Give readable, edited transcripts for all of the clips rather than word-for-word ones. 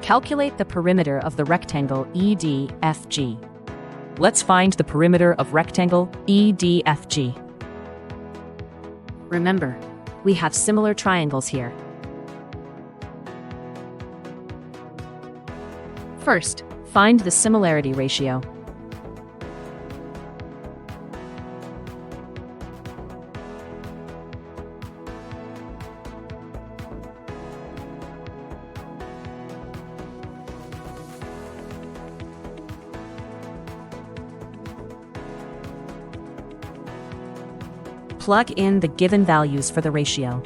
Calculate the perimeter of the rectangle EDFG. Let's find the perimeter of rectangle EDFG. Remember, we have similar triangles here. First, find the similarity ratio. Plug in the given values for the ratio.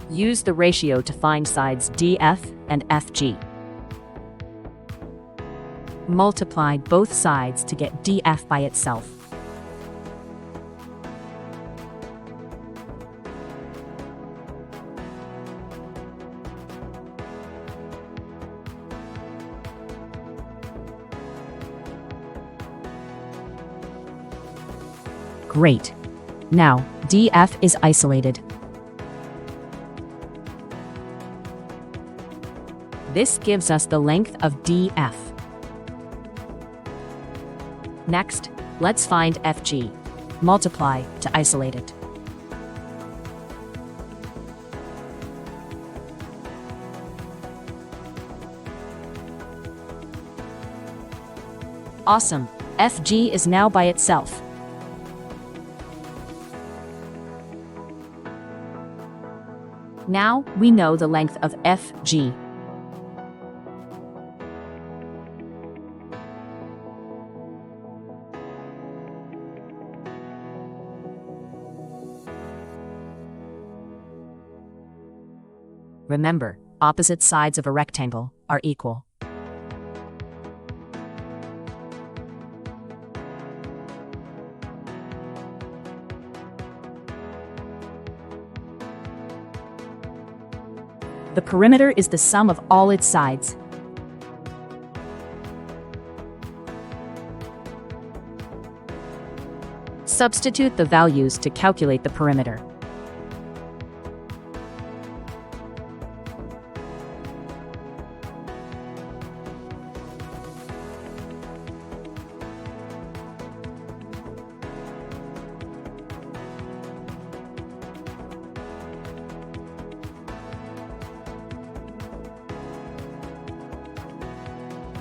Use the ratio to find sides DF and FG. Multiply both sides to get DF by itself. Great. Now, DF is isolated. This gives us the length of DF. Next, let's find FG. Multiply to isolate it. Awesome! FG is now by itself. Now we know the length of FG. Remember, opposite sides of a rectangle are equal. The perimeter is the sum of all its sides. Substitute the values to calculate the perimeter.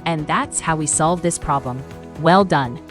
And that's how we solve this problem. Well done!